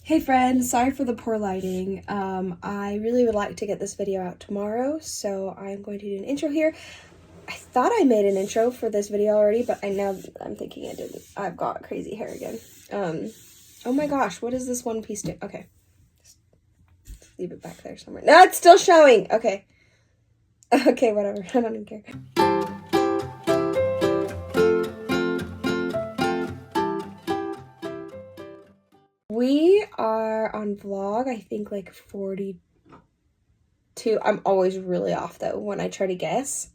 Hey friends, sorry for the poor lighting. I really would like to get this video out tomorrow, so I'm going to do an intro here. I thought I made an intro for this video already, but I'm thinking I didn't. I've got crazy hair again. Oh my gosh, what is this one piece do? Okay. Just leave it back there somewhere. No, it's still showing! Okay. Okay, whatever. I don't even care. We are on vlog, I think like 42. I'm always really off though when I try to guess.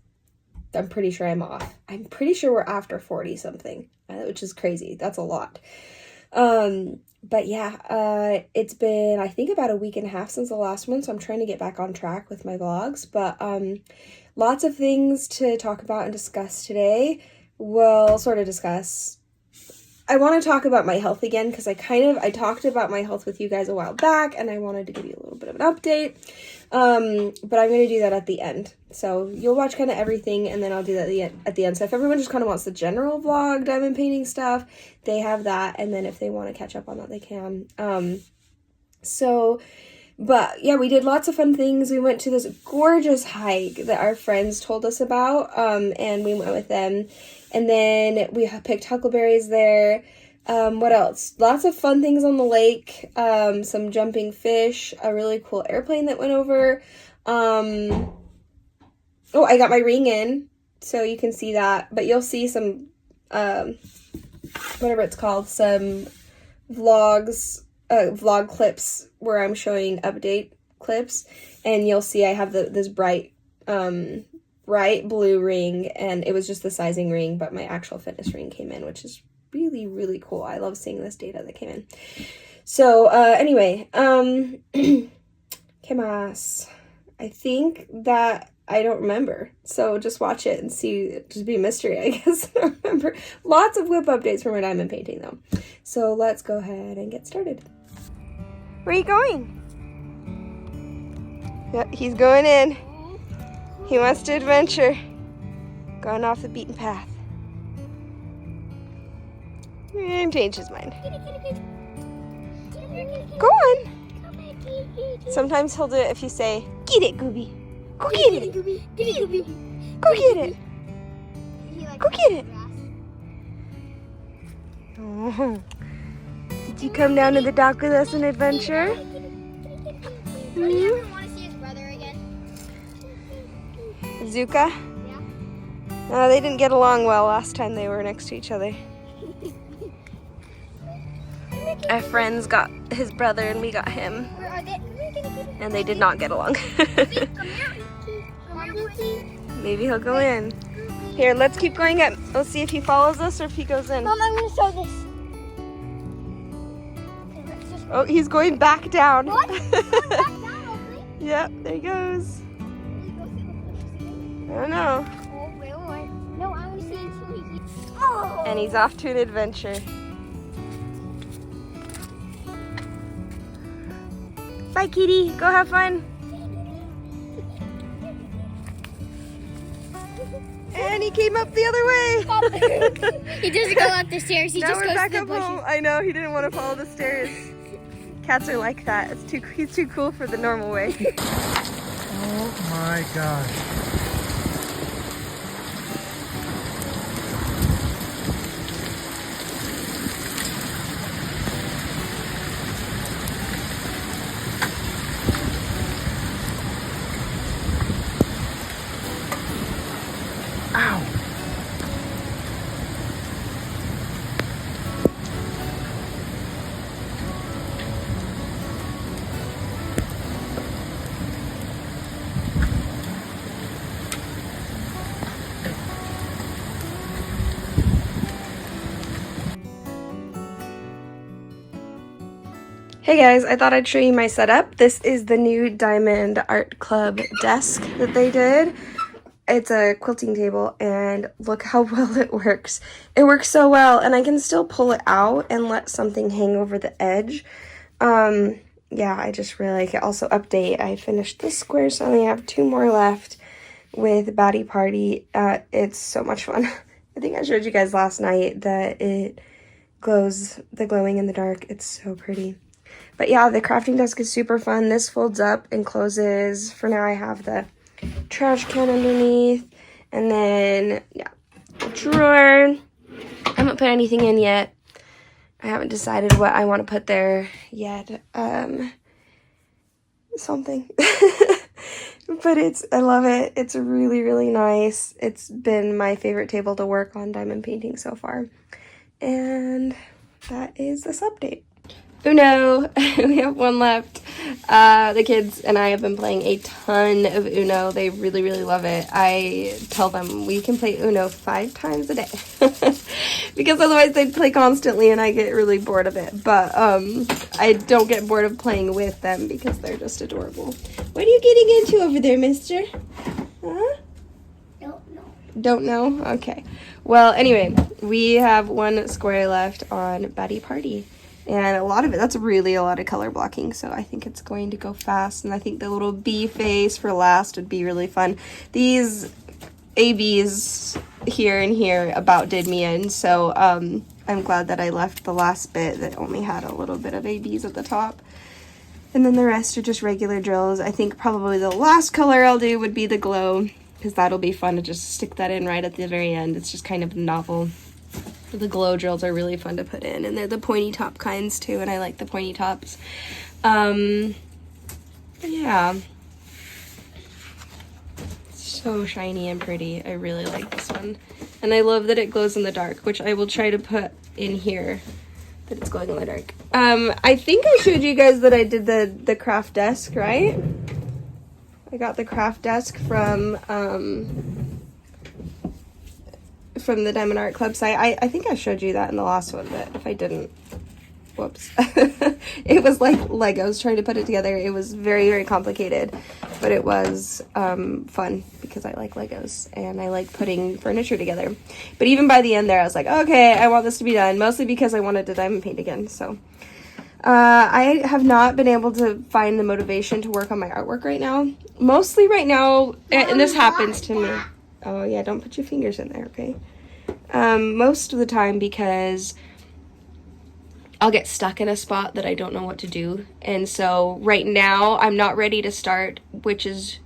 I'm pretty sure I'm off. I'm pretty sure we're after 40 something, which is crazy. That's a lot. But yeah, it's been, I think, about a week and a half since the last one, so I'm trying to get back on track with my vlogs. But lots of things to talk about and discuss today. We'll sort of discuss. I want to talk about my health again because I talked about my health with you guys a while back and I wanted to give you a little bit of an update. But I'm going to do that at the end. So you'll watch kind of everything and then I'll do that at the end. So if everyone just kind of wants the general vlog, diamond painting stuff, they have that. And then if they want to catch up on that, they can. But yeah, we did lots of fun things. We went to this gorgeous hike that our friends told us about, and we went with them. And then we picked huckleberries there. What else? Lots of fun things on the lake. Some jumping fish, a really cool airplane that went over. Oh, I got my ring in, so you can see that. But you'll see some, whatever it's called, some vlog clips where I'm showing update clips, and you'll see I have this bright blue ring, and it was just the sizing ring, but my actual fitness ring came in, which is really, really cool. I love seeing this data that came in. So anyway, ¿qué más? I think that I don't remember, so just watch it and see. Just be a mystery, I guess. I don't remember. Lots of WIP updates for my diamond painting though, so let's go ahead and get started. Where are you going? Yep, he's going in. He wants to adventure. Going off the beaten path. And change his mind. Go on. Sometimes he'll do it if you say, "Get it, Gooby. Go get it. Go get it. Go get it." Oh. Did you come down to the dock with us and adventure? Do you ever want to see his brother again? Zuka? Yeah. They didn't get along well last time they were next to each other. Our friends got his brother and we got him. And they did not get along. Maybe he'll go in. Here, let's keep going up. Let's see if he follows us or if he goes in. Mom, I'm going to show this. Oh, he's going back down. What? He's going back down, okay? Yep, there he goes. I don't know. Oh, wait. No, I want to see until he gets... Oh! And he's off to an adventure. Bye, kitty. Go have fun. And he came up the other way. He doesn't go up the stairs. He now just we're goes back to the up bushes. home. I know, he didn't want to follow the stairs. Cats are like that. He's too cool for the normal way. Oh my gosh. Ow. Hey guys, I thought I'd show you my setup. This is the new Diamond Art Club desk that they did. It's a quilting table and look how well it works. It works so well and I can still pull it out and let something hang over the edge. Yeah, I just really like it. Also, update, I finished this square, so I only have 2 more left with Batty Party. It's so much fun. I think I showed you guys last night that it glows, the glowing in the dark. It's so pretty. But yeah, the crafting desk is super fun. This folds up and closes. For now, I have the trash can underneath. And then, yeah, drawer. I haven't put anything in yet. I haven't decided what I want to put there yet. Something. But I love it. It's really, really nice. It's been my favorite table to work on diamond painting so far. And that is this update. Uno, we have one left. The kids and I have been playing a ton of Uno. They really, really love it. I tell them we can play Uno 5 times a day because otherwise they'd play constantly and I get really bored of it. But I don't get bored of playing with them because they're just adorable. What are you getting into over there, mister? Huh? Don't know. Don't know? Okay. Well, anyway, we have one square left on Betty Party. And a lot of it, that's really a lot of color blocking, so I think it's going to go fast. And I think the little bee face for last would be really fun. These ABs here and here about did me in, so I'm glad that I left the last bit that only had a little bit of ABs at the top. And then the rest are just regular drills. I think probably the last color I'll do would be the glow, because that'll be fun to just stick that in right at the very end. It's just kind of novel. The glow drills are really fun to put in, and they're the pointy top kinds too, and I like the pointy tops. Yeah. So shiny and pretty. I really like this one. And I love that it glows in the dark, which I will try to put in here, that it's glowing in the dark. I think I showed you guys that I did the craft desk, right? I got the craft desk from the Diamond Art Club site. I think I showed you that in the last one, but if I didn't, whoops. It was like Legos trying to put it together. It was very, very complicated, but it was fun because I like Legos and I like putting furniture together. But even by the end there, I was like, okay, I want this to be done, mostly because I wanted to diamond paint again. So I have not been able to find the motivation to work on my artwork right now. Mostly right now, and this happens to me. Oh yeah, don't put your fingers in there, okay? Most of the time because I'll get stuck in a spot that I don't know what to do. And so right now I'm not ready to start Witch's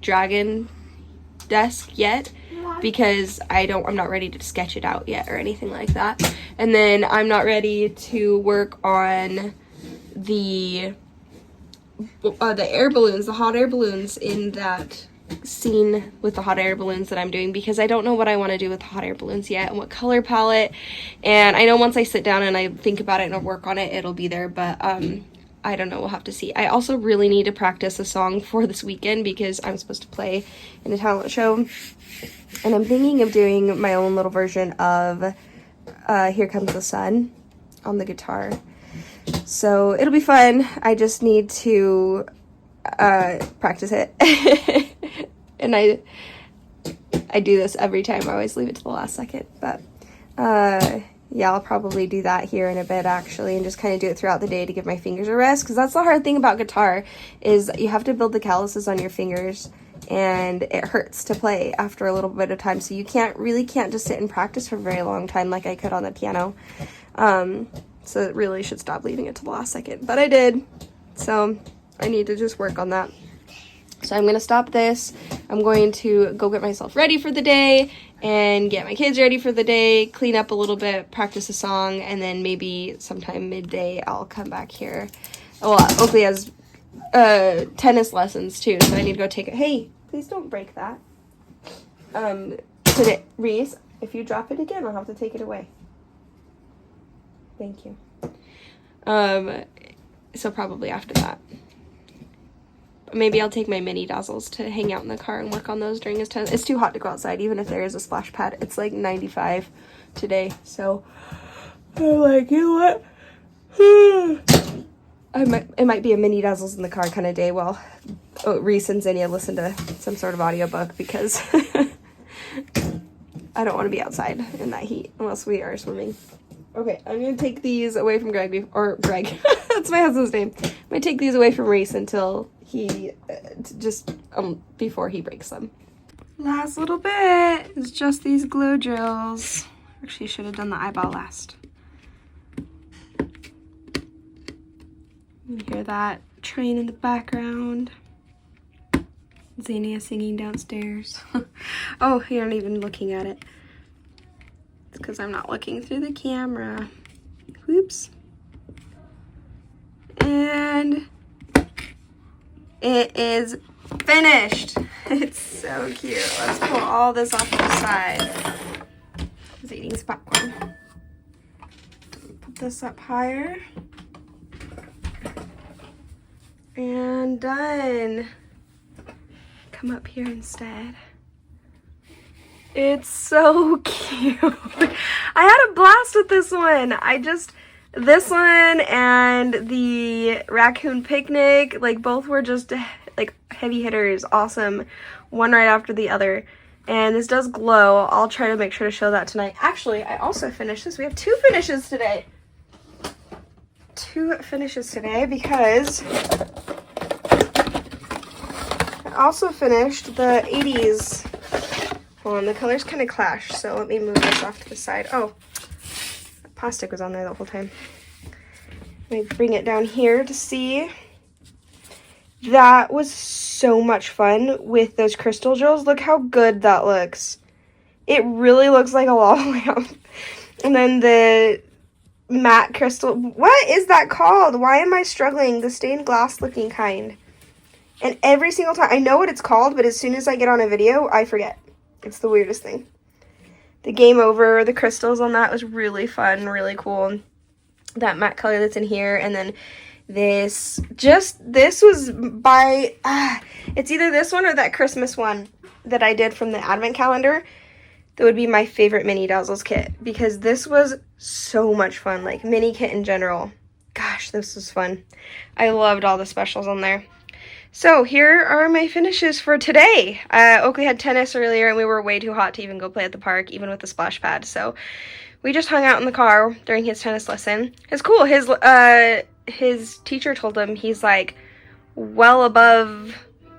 Dragon desk yet because I'm not ready to sketch it out yet or anything like that. And then I'm not ready to work on the air balloons, the hot air balloons in that scene with the hot air balloons that I'm doing because I don't know what I want to do with hot air balloons yet and what color palette. And I know once I sit down and I think about it and I work on it, it'll be there, but I don't know, we'll have to see. I also really need to practice a song for this weekend because I'm supposed to play in a talent show, and I'm thinking of doing my own little version of Here Comes the Sun on the guitar. So it'll be fun. I just need to practice it. And I do this every time. I always leave it to the last second, but yeah, I'll probably do that here in a bit actually, and just kind of do it throughout the day to give my fingers a rest, because that's the hard thing about guitar is you have to build the calluses on your fingers and it hurts to play after a little bit of time, so you can't just sit and practice for a very long time like I could on the piano. So it really should stop leaving it to the last second, but I did, so I need to just work on that. So I'm going to stop this. I'm going to go get myself ready for the day and get my kids ready for the day, clean up a little bit, practice a song, and then maybe sometime midday I'll come back here. Well, Oakley has tennis lessons too, so I need to go take it. Hey, please don't break that. Put it, Reese, if you drop it again, I'll have to take it away. Thank you. So probably after that. Maybe I'll take my mini dazzles to hang out in the car and work on those during his tennis. It's too hot to go outside, even if there is a splash pad. It's like 95 today, so I'm like, you know what? It might be a mini dazzles in the car kind of day while Reese and Zinnia listen to some sort of audiobook, because I don't want to be outside in that heat unless we are swimming. Okay, I'm going to take these away from Greg, that's my husband's name. I'm going to take these away from Reese until he, before he breaks them. Last little bit is just these glow drills. Actually, should have done the eyeball last. You hear that train in the background. Xenia singing downstairs. Oh, you're not even looking at it. It's because I'm not looking through the camera. Whoops. And it is finished. It's so cute. Let's pull all this off to the side. He's eating his popcorn. Put this up higher. And done. Come up here instead. It's so cute. I had a blast with this one. This one and the raccoon picnic, like both were just like heavy hitters. Awesome. One right after the other. And this does glow. I'll try to make sure to show that tonight. Actually, I also finished this. We have 2 finishes today. 2 finishes today because I also finished the 80s one. The colors kind of clash, so let me move this off to the side. Oh, the plastic was on there the whole time. Let me bring it down here to see. That was so much fun with those crystal jewels. Look how good that looks. It really looks like a lava lamp. And then the matte crystal. What is that called? Why am I struggling? The stained glass looking kind. And every single time, I know what it's called, but as soon as I get on a video, I forget. It's the weirdest thing. The game over, the crystals on that was really fun, really cool. That matte color that's in here, and then this was by, it's either this one or that Christmas one that I did from the advent calendar. That would be my favorite mini Dazzles kit, because this was so much fun, like mini kit in general. Gosh, this was fun. I loved all the specials on there. So here are my finishes for today. Oakley had tennis earlier and we were way too hot to even go play at the park, even with the splash pad. So we just hung out in the car during his tennis lesson. It's cool. His teacher told him he's like well above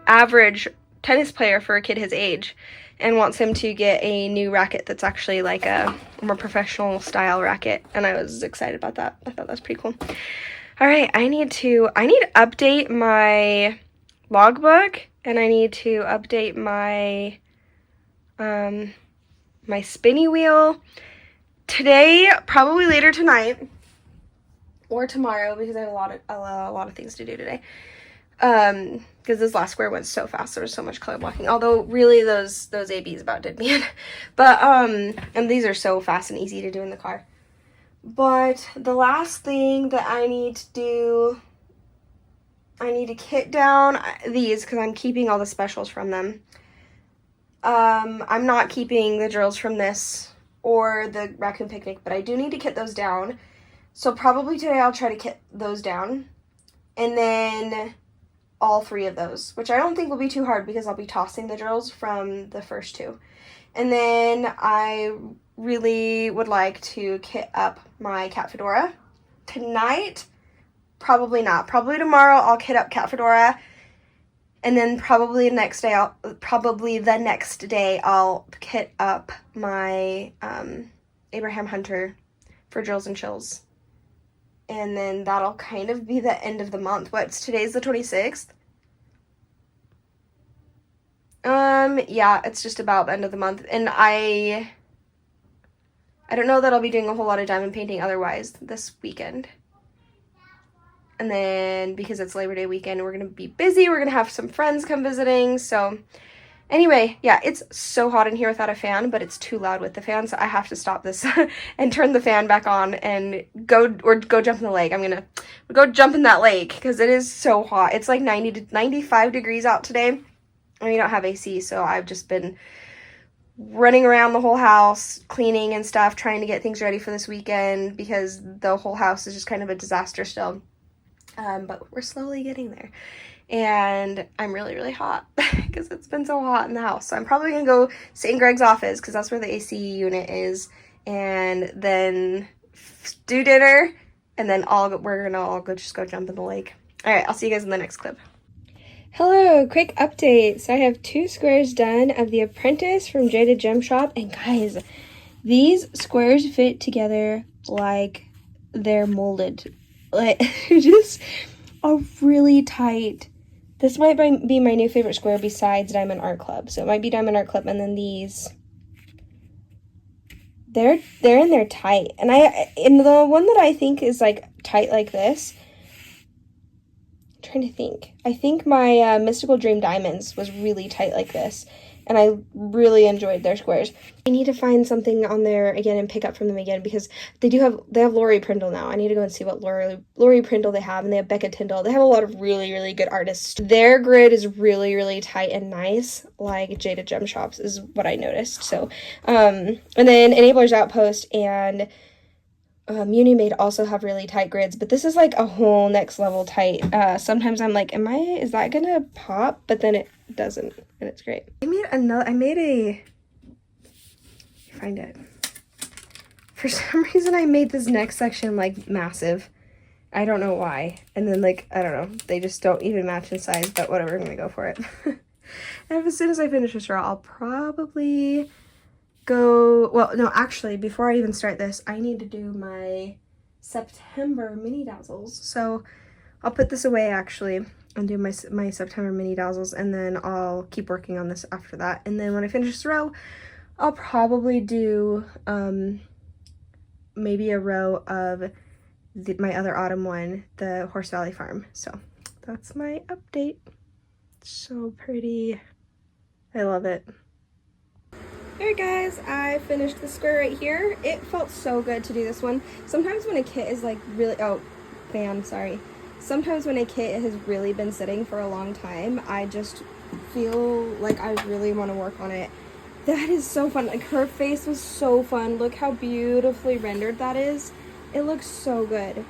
average tennis player for a kid his age, and wants him to get a new racket that's actually like a more professional style racket. And I was excited about that. I thought that was pretty cool. All right, I need to update my logbook, and I need to update my my spinny wheel today, probably later tonight or tomorrow, because I have a lot of things to do today. Because this last square went so fast, there was so much color blocking. Although really those ABs about did me in. But and these are so fast and easy to do in the car. But the last thing that I need to do, I need to kit down these because I'm keeping all the specials from them. I'm not keeping the drills from this or the raccoon picnic, but I do need to kit those down. So probably today I'll try to kit those down. And then all 3 of those, which I don't think will be too hard because I'll be tossing the drills from the first 2. And then I really would like to kit up my cat Fedora. Tonight, probably not. Probably tomorrow I'll kit up cat Fedora. And then probably the next day I'll kit up my Abraham Hunter for drills and chills. And then that'll kind of be the end of the month. Today's the 26th? Yeah, it's just about the end of the month. And I don't know that I'll be doing a whole lot of diamond painting otherwise this weekend. And then because it's Labor Day weekend, we're going to be busy. We're going to have some friends come visiting. So anyway, yeah, it's so hot in here without a fan, but it's too loud with the fan. So I have to stop this and turn the fan back on and go jump in the lake. I'm going to go jump in that lake because it is so hot. It's like 90 to 95 degrees out today. And we don't have AC, so I've just been running around the whole house, cleaning and stuff, trying to get things ready for this weekend because the whole house is just kind of a disaster still. But we're slowly getting there. And I'm really, really hot because it's been so hot in the house. So I'm probably going to go sit in Greg's office because that's where the AC unit is. And then do dinner. And then we're going to all just go jump in the lake. All right, I'll see you guys in the next clip. Hello, quick update. So I have 2 squares done of The Apprentice from Jaded Gem Shop. And guys, these squares fit together like they're molded. Like, just a really tight, this might be my new favorite square besides Diamond Art Club. So it might be Diamond Art Club, and then these, they're in there tight. And the one that I think is like tight like this, I'm trying to think. I think my Mystical Dream Diamonds was really tight like this. And I really enjoyed their squares. I need to find something on there again and pick up from them again, because they have Lori Prindle now. I need to go and see what Lori Prindle they have, and they have Becca Tyndall. They have a lot of really, really good artists. Their grid is really, really tight and nice, like Jada Gem Shops is what I noticed. So, and then Enabler's Outpost and Unimade also have really tight grids, but this is like a whole next level tight. Sometimes I'm like, is that gonna pop? But then it doesn't, and it's great. Find it. For some reason I made this next section like massive. I don't know why. And then like, I don't know, they just don't even match in size, but whatever, I'm gonna go for it. And as soon as I finish this row, I'll probably go, well, no, actually, before I even start this, I need to do my September mini dazzles. So I'll put this away actually and do my September mini dazzles, and then I'll keep working on this after that. And then when I finish this row, I'll probably do maybe a row of my other autumn one, the Horse Valley Farm. So that's my update. So pretty. I love it. Alright guys, I finished the square right here. It felt so good to do this one. Sometimes when a kit is like really, sometimes when a kit has really been sitting for a long time, I just feel like I really want to work on it. That is so fun. Like, her face was so fun. Look how beautifully rendered that is. It looks so good.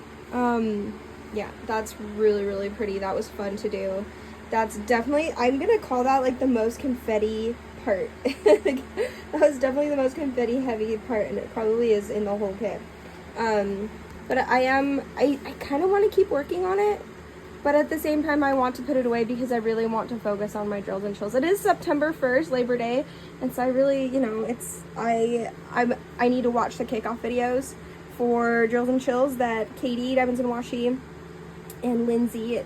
Yeah, that's really, really pretty. That was fun to do. That's definitely, I'm gonna call that like the most confetti part. That was definitely the most confetti heavy part, and it probably is in the whole kit. But I kind of want to keep working on it, but at the same time I want to put it away because I really want to focus on my drills and chills. It is September 1st, Labor Day, and so I really, you know, I need to watch the kickoff videos for drills and chills that Katie, Diamonds and Washi, and Lindsay,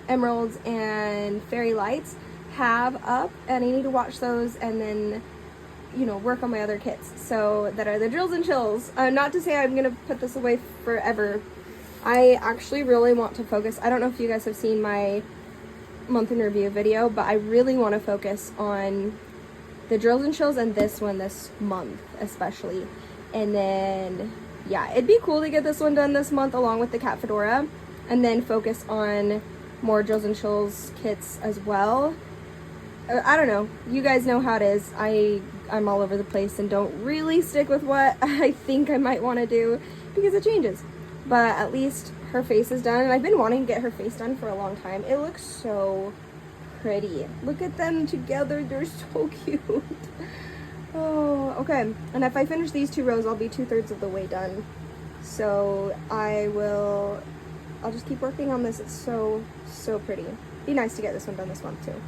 Emeralds and Fairy Lights have up, and I need to watch those and then, you know, work on my other kits. So that are the drills and chills. Not to say I'm gonna put this away forever. I actually really want to focus. I don't know if you guys have seen my month in review video, but I really want to focus on the drills and chills and this one this month especially. And then, yeah, it'd be cool to get this one done this month along with the cat Fedora, and then focus on more drills and chills kits as well. I don't know. You guys know how it is. I'm all over the place and don't really stick with what I think I might want to do because it changes. But at least her face is done, and I've been wanting to get her face done for a long time. It looks so pretty. Look at them together. They're so cute. Oh, okay. And if I finish these 2 rows, I'll be 2/3 of the way done. So I'll just keep working on this. It's so, so pretty. Be nice to get this one done this month too.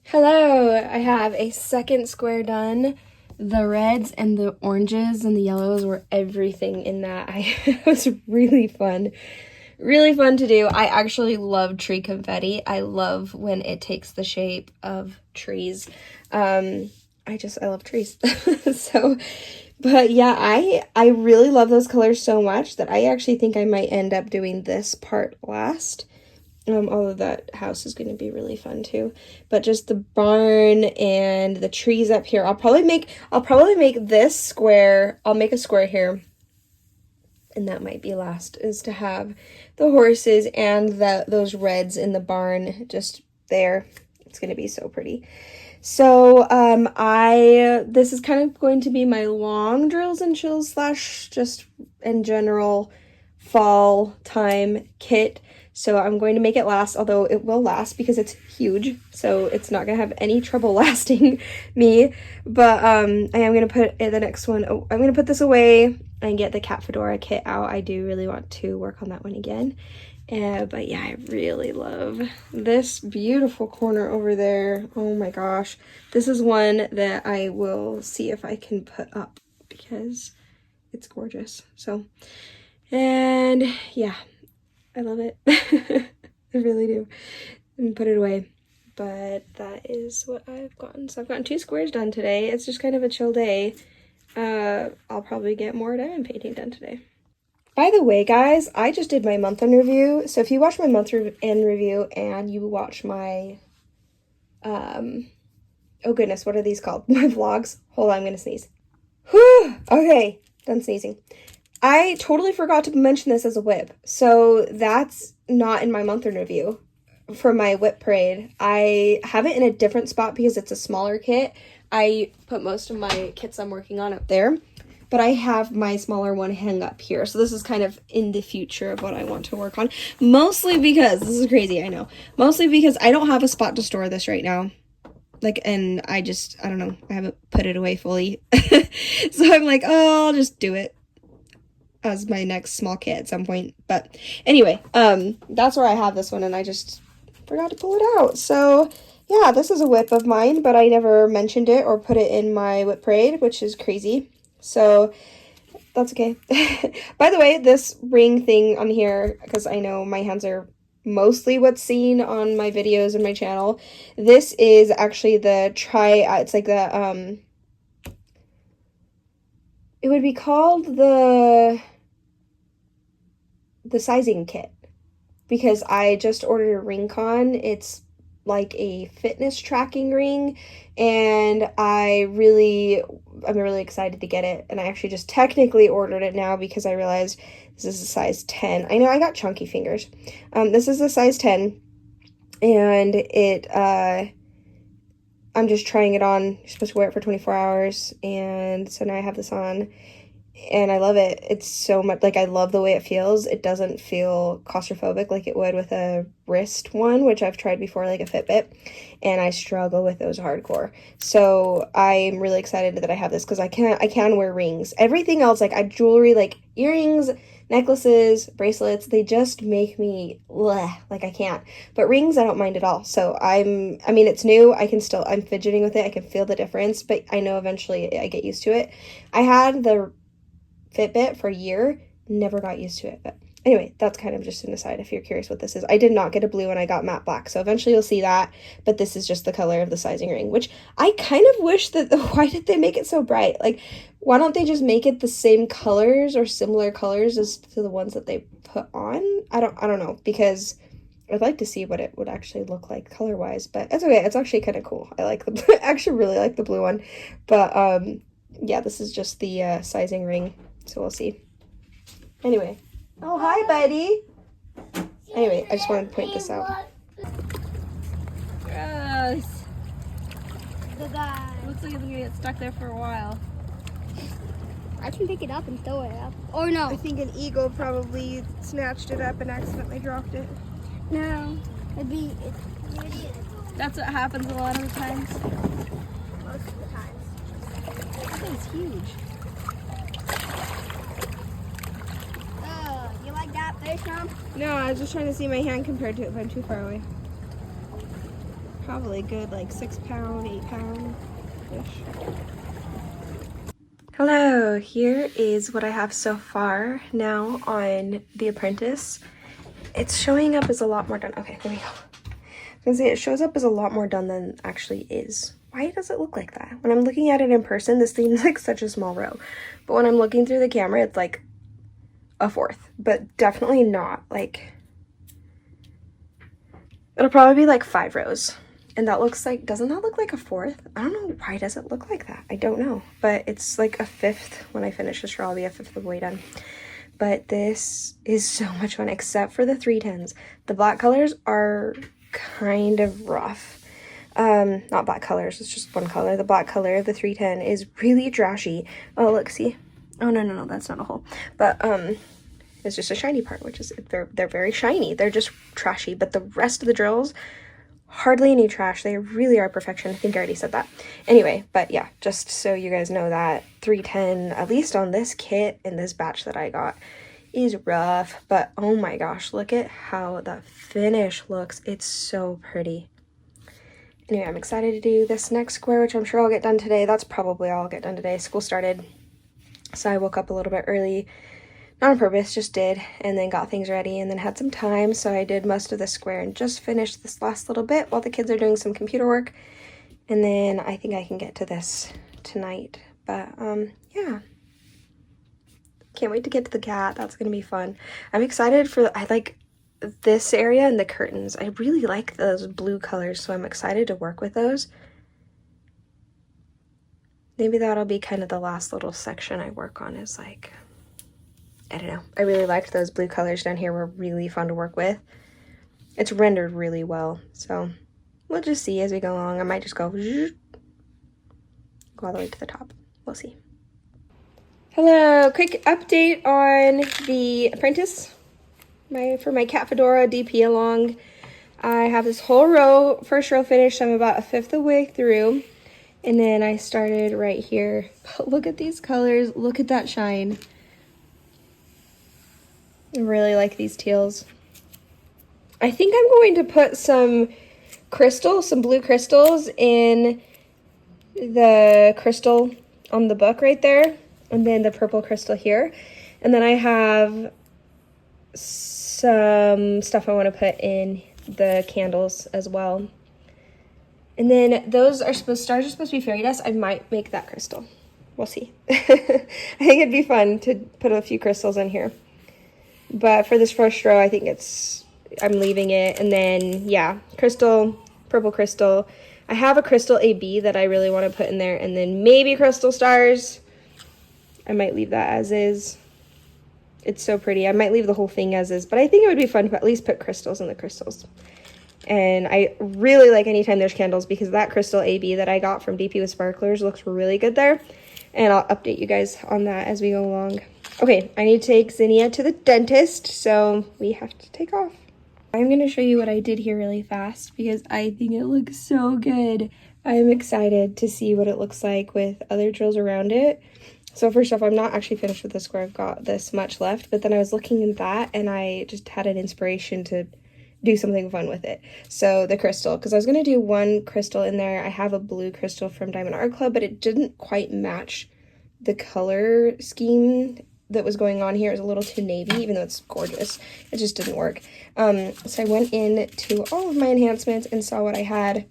Hello, I have a second square done. The reds and the oranges and the yellows were everything in that. It was really fun to do. I actually love tree confetti. I love when it takes the shape of trees. I love trees. So, but yeah, I really love those colors so much that I actually think I might end up doing this part last. Although that house is going to be really fun too. But just the barn and the trees up here. I'll probably make this square. I'll make a square here. And that might be last, is to have the horses and those reds in the barn just there. It's going to be so pretty. So, this is kind of going to be my long drills and chills / just in general fall time kit. So I'm going to make it last, although it will last because it's huge. So it's not going to have any trouble lasting me. But I am going to put the next one, I'm going to put this away and get the cat Fedora kit out. I do really want to work on that one again. But yeah, I really love this beautiful corner over there. Oh my gosh. This is one that I will see if I can put up because it's gorgeous. So, and yeah. I love it. I really do. And put it away. But that is what I've gotten. So I've gotten 2 squares done today. It's just kind of a chill day. I'll probably get more diamond painting done today. By the way, guys, I just did my month-end review. So if you watch my month-end review and you watch my, oh goodness, what are these called? My vlogs. Hold on, I'm gonna sneeze. Whew! Okay, done sneezing. I totally forgot to mention this as a WIP. So that's not in my month-end review for my WIP parade. I have it in a different spot because it's a smaller kit. I put most of my kits I'm working on up there, but I have my smaller one hang up here. So this is kind of in the future of what I want to work on. Mostly because, this is crazy, I know. Mostly because I don't have a spot to store this right now. Like, and I don't know, I haven't put it away fully. So I'm like, oh, I'll just do it as my next small kit at some point. But anyway, that's where I have this one, and I just forgot to pull it out. So yeah, this is a WIP of mine, but I never mentioned it or put it in my WIP parade, which is crazy. So that's okay. By the way, this ring thing on here, because I know my hands are mostly what's seen on my videos and my channel, this is actually the it's like the, it would be called the sizing kit, because I just ordered a ring con. It's like a fitness tracking ring, and I'm really excited to get it. And I actually just technically ordered it now because I realized this is a size 10. I know I got chunky fingers. This is a size 10, and it I'm just trying it on. You're supposed to wear it for 24 hours, and so now I have this on. And I love it. It's so much, like, I love the way it feels. It doesn't feel claustrophobic like it would with a wrist one, which I've tried before, like a Fitbit, and I struggle with those hardcore. So I'm really excited that I have this, because I can wear rings. Everything else, like jewelry, like earrings, necklaces, bracelets, they just make me bleh, like I can't. But rings, I don't mind at all. So I mean, it's new. I'm fidgeting with it. I can feel the difference, but I know eventually I get used to it. I had the Fitbit for a year, never got used to it. But anyway, that's kind of just an aside if you're curious what this is. I did not get a blue and I got matte black, so eventually you'll see that, but this is just the color of the sizing ring, which I kind of wish that, why did they make it so bright? Like, why don't they just make it the same colors or similar colors as to the ones that they put on? I don't know, because I'd like to see what it would actually look like color-wise, but it's okay. It's actually kind of cool. I actually really like the blue one, but yeah, this is just the sizing ring. So we'll see. Anyway. Oh, hi, buddy. Anyway, I just wanted to point this out. Gross. Looks like it's gonna get stuck there for a while. I can pick it up and throw it up. Or no. I think an eagle probably snatched it up and accidentally dropped it. No. That's what happens a lot of the times. Most of the times. That thing's huge. You like that fish, Mom? No, I was just trying to see my hand compared to it if I'm too far away. Probably good, like 6 pound, 8 pound fish. Hello, here is what I have so far now on The Apprentice. It's showing up as a lot more done. Okay, there we go. I was gonna say, it shows up as a lot more done than actually is. Why does it look like that? When I'm looking at it in person, this seems like such a small row. But when I'm looking through the camera, it's like a fourth. But definitely not like... It'll probably be like 5 rows. And that looks like... Doesn't that look like a fourth? I don't know. Why does it look like that? I don't know. But it's like a fifth. When I finish this row, I'll be a fifth of the way done. But this is so much fun, except for the 310s. The black colors are kind of rough. Not black colors, it's just one color. The black color of the 310 is really trashy. Oh, look, see? Oh, no, that's not a hole. But, it's just a shiny part, which is, they're very shiny. They're just trashy, but the rest of the drills, hardly any trash. They really are perfection. I think I already said that. Anyway, but yeah, just so you guys know that 310, at least on this kit in this batch that I got, is rough. But oh my gosh, look at how the finish looks. It's so pretty. Anyway, I'm excited to do this next square, which I'm sure I'll get done today. That's probably all I'll get done today. School started, so I woke up a little bit early. Not on purpose, just did, and then got things ready and then had some time, so I did most of the square and just finished this last little bit while the kids are doing some computer work. And then I think I can get to this tonight. But yeah. Can't wait to get to the cat. That's gonna be fun. I'm excited for, I like this area and the curtains. I really like those blue colors, so I'm excited to work with those. Maybe that'll be kind of the last little section I work on, is like, I don't know. I really liked those blue colors down here, were really fun to work with. It's rendered really well, so we'll just see as we go along. I might just go all the way to the top. We'll see. Hello, quick update on the apprentice. For my cat Fedora DP along. I have this whole row, first row finished. I'm about a fifth of the way through. And then I started right here. But look at these colors. Look at that shine. I really like these teals. I think I'm going to put some crystals, some blue crystals in the crystal on the book right there. And then the purple crystal here. And then I have some stuff I want to put in the candles as well. And then those are stars are supposed to be fairy dust. I might make that crystal. We'll see. I think it'd be fun to put a few crystals in here. But for this first row, I think I'm leaving it. And then, yeah, crystal, purple crystal. I have a crystal AB that I really want to put in there. And then maybe crystal stars. I might leave that as is. It's so pretty. I might leave the whole thing as is. But I think it would be fun to at least put crystals in the crystals. And I really like anytime there's candles, because that crystal AB that I got from DP with Sparklers looks really good there. And I'll update you guys on that as we go along. Okay, I need to take Zinnia to the dentist, so we have to take off. I'm going to show you what I did here really fast because I think it looks so good. I'm excited to see what it looks like with other drills around it. So first off, I'm not actually finished with the square. I've got this much left, but then I was looking at that and I just had an inspiration to do something fun with it. So the crystal, because I was going to do one crystal in there. I have a blue crystal from Diamond Art Club, but it didn't quite match the color scheme that was going on here. It was a little too navy, even though it's gorgeous. It just didn't work. So I went into all of my enhancements and saw what I had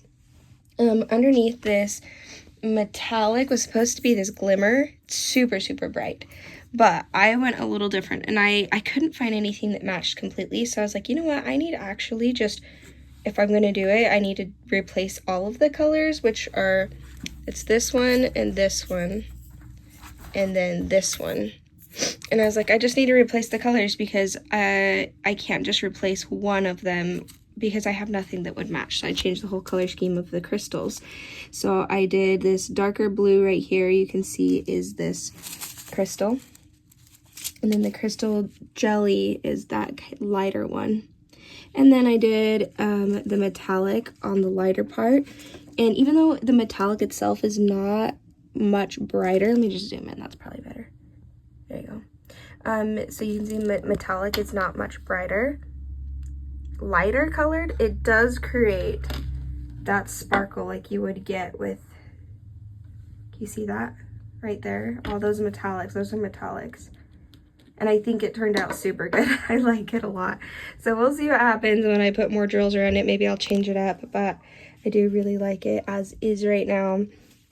underneath this metallic. Was supposed to be this glimmer, super, super bright. But I went a little different, and I couldn't find anything that matched completely. So I was like, you know what? I need to actually just, if I'm going to do it, I need to replace all of the colors, which are, it's this one, and then this one. And I was like, I just need to replace the colors because I can't just replace one of them because I have nothing that would match. So I changed the whole color scheme of the crystals. So I did this darker blue right here. You can see is this crystal. And then the crystal jelly is that lighter one. And then I did the metallic on the lighter part. And even though the metallic itself is not much brighter, let me just zoom in, that's probably better. There you go. So you can see metallic is not much brighter. Lighter colored, it does create that sparkle like you would get with, can you see that right there? All those metallics, those are metallics. And I think it turned out super good. I like it a lot. So we'll see what happens when I put more drills around it. Maybe I'll change it up, but I do really like it as is right now.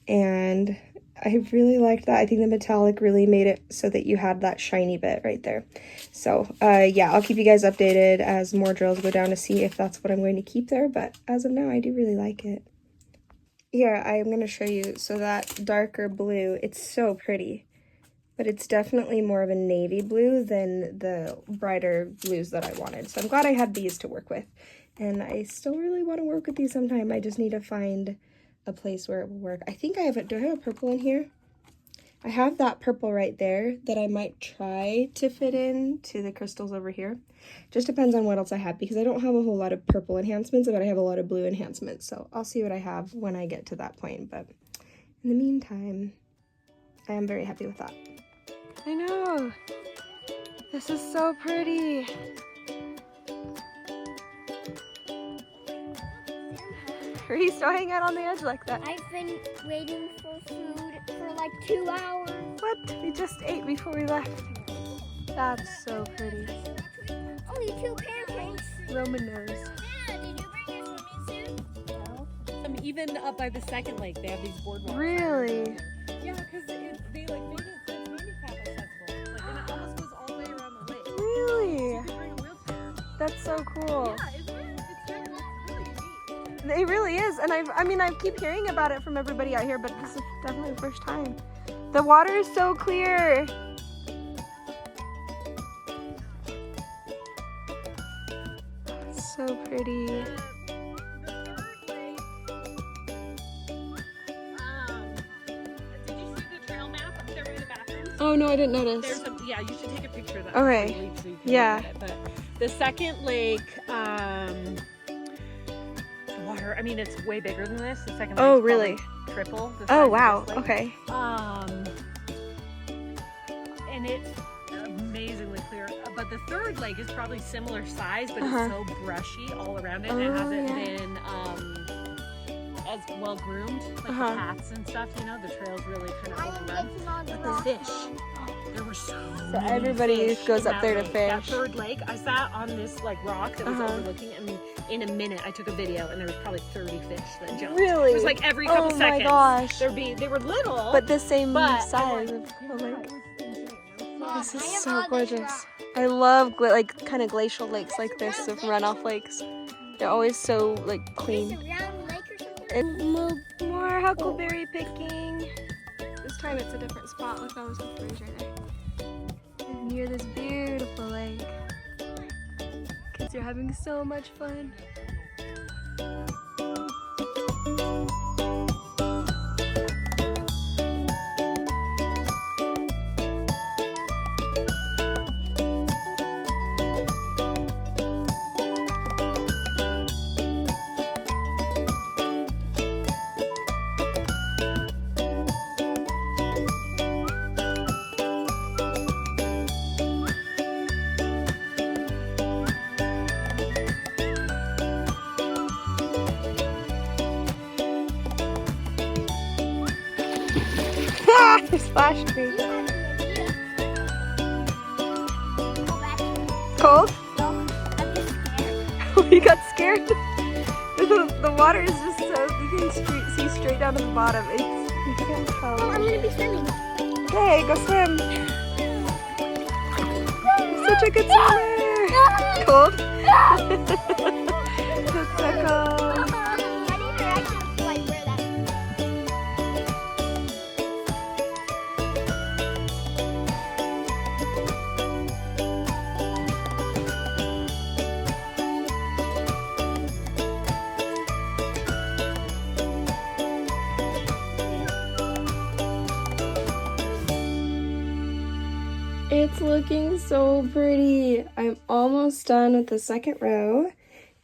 And I really liked that. I think the metallic really made it so that you had that shiny bit right there. So yeah, I'll keep you guys updated as more drills go down to see if that's what I'm going to keep there. But as of now, I do really like it. Here, I'm going to show you. So that darker blue, it's so pretty. But it's definitely more of a navy blue than the brighter blues that I wanted. So I'm glad I had these to work with. And I still really want to work with these sometime. I just need to find a place where it will work. I think I have do I have a purple in here? I have that purple right there that I might try to fit in to the crystals over here. Just depends on what else I have, because I don't have a whole lot of purple enhancements, but I have a lot of blue enhancements. So I'll see what I have when I get to that point. But in the meantime, I am very happy with that. I know. This is so pretty. Are you still hanging out on the edge like that? I've been waiting for food for like 2 hours. What? We just ate before we left. That's so pretty. Only 2 pancakes. Roman nose. Dad, did you bring your swimming suit? Even up by the second lake, they have these boardwalks. Really? Yeah, because they like made it so it's handicap accessible. Like, and it almost goes all the way around the lake. Really? So you can bring a wheelchair. That's so cool. Yeah, isn't it? It's really neat. It really is, and I keep hearing about it from everybody out here, but this is definitely the first time. The water is so clear. It's so pretty. The third lake, did you see the trail map up there by the bathrooms? Oh no, I didn't notice. There's a, yeah, you should take a picture of that. Okay. before you leave so you can Yeah. look at it. But the second lake, the water, I mean, it's way bigger than this. The second lake's Oh, really? probably triple the size Oh of wow. this lake. Okay. And it's amazingly clear. But the third lake is probably similar size, but Uh-huh. it's so brushy all around it, and it Oh, hasn't yeah. been as well groomed, like Uh-huh. the paths and stuff. You know, the trails really kind of I am overrun. getting on the But rock. the fish, there were so many everybody fish goes in up there to that lake. That fish. third lake, I sat on this like rock that was Uh-huh. overlooking, and in a minute I took a video, and there was probably 30 fish that jumped. Really? It was like every couple Oh my seconds. gosh. They were little, But the same but size I'm of like, the yeah, lake. it was insane. This I is am so on this gorgeous. rock. I love like kind of glacial lakes like this, of runoff lakes. They're always so like Is clean. this a round lake or something? And more huckleberry picking. This time it's a different spot. Look, all those huckleberries right there. Near this beautiful lake. Kids are having so much fun. You splashed me. You have an idea. Go back. Cold? No, I'm just scared. You got scared? The water is just so, you can see straight down to the bottom. You can't Oh, I'm tell. gonna be swimming. Okay, go swim. You're such a good swimmer. Cold? That's so cold. I need to actually like wear that. It's looking so pretty. I'm almost done with the second row.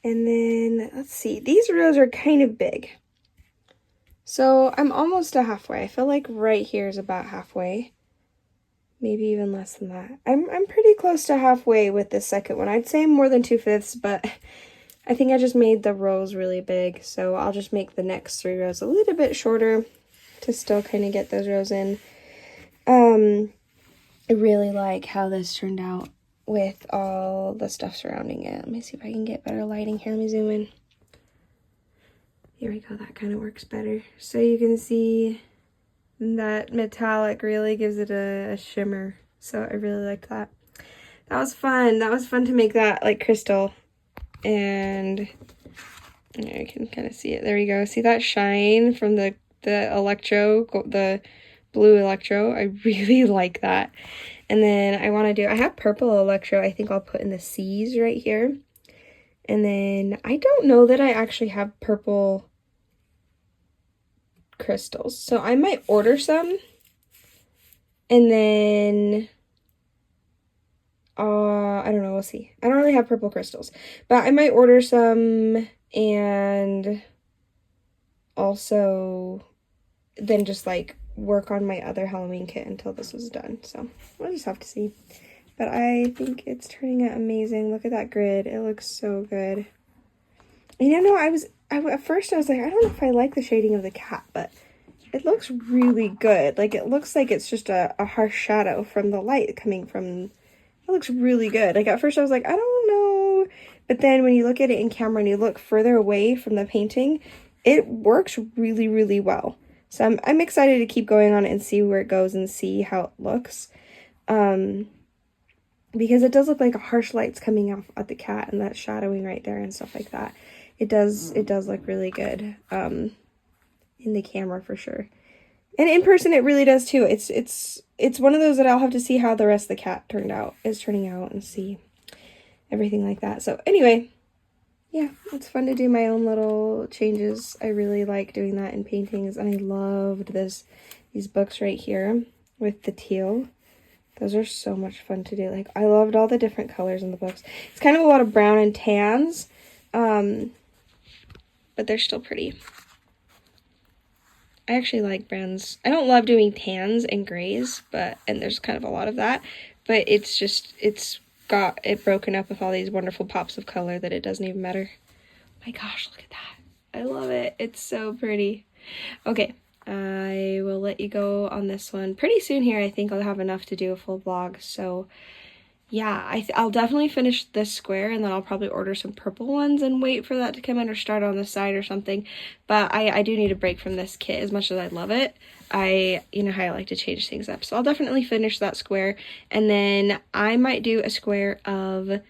And then, let's see, these rows are kind of big. So I'm almost to halfway. I feel like right here is about halfway. Maybe even less than that. I'm pretty close to halfway with this second one. I'd say more than 2/5, but I think I just made the rows really big. So I'll just make the next 3 rows a little bit shorter to still kind of get those rows in. I really like how this turned out with all the stuff surrounding it. Let me see if I can get better lighting here. Let me zoom in. Here we go. That kind of works better. So you can see that metallic really gives it a shimmer. So I really like that. That was fun. That was fun to make that like crystal. And you can kind of see it. There we go. See that shine from the electro, the blue electro? I really like that. And then I have purple electro. I think I'll put in the C's right here. And then I don't know that I actually have purple crystals. So I might order some. And then I don't know, we'll see. I don't really have purple crystals, but I might order some and also then just like work on my other Halloween kit until this was done. So we'll just have to see. But I think it's turning out amazing. Look at that grid. It looks so good. And you know, at first I was like, I don't know if I like the shading of the cat, but it looks really good. Like, it looks like it's just a harsh shadow from the light coming from. It looks really good. Like at first I was like, I don't know. But then when you look at it in camera and you look further away from the painting, it works really, really well. So I'm excited to keep going on it and see where it goes and see how it looks. Because it does look like a harsh light's coming off at the cat and that shadowing right there and stuff like that. It does look really good in the camera for sure. And in person it really does too. It's one of those that I'll have to see how the rest of the cat is turning out and see everything like that. So anyway, yeah, it's fun to do my own little changes. I really like doing that in paintings, and I loved these books right here with the teal. Those are so much fun to do. Like, I loved all the different colors in the books. It's kind of a lot of brown and tans, but they're still pretty. I actually like browns. I don't love doing tans and grays, and there's kind of a lot of that, but it's got it broken up with all these wonderful pops of color that it doesn't even matter. My gosh, look at that. I love it. It's so pretty. Okay. I will let you go on this one. Pretty soon here, I think I'll have enough to do a full vlog. So yeah, I'll definitely finish this square, and then I'll probably order some purple ones and wait for that to come in, or start on the side or something. But I do need a break from this kit. As much as I love it, you know how I like to change things up. So I'll definitely finish that square, and then I might do a square of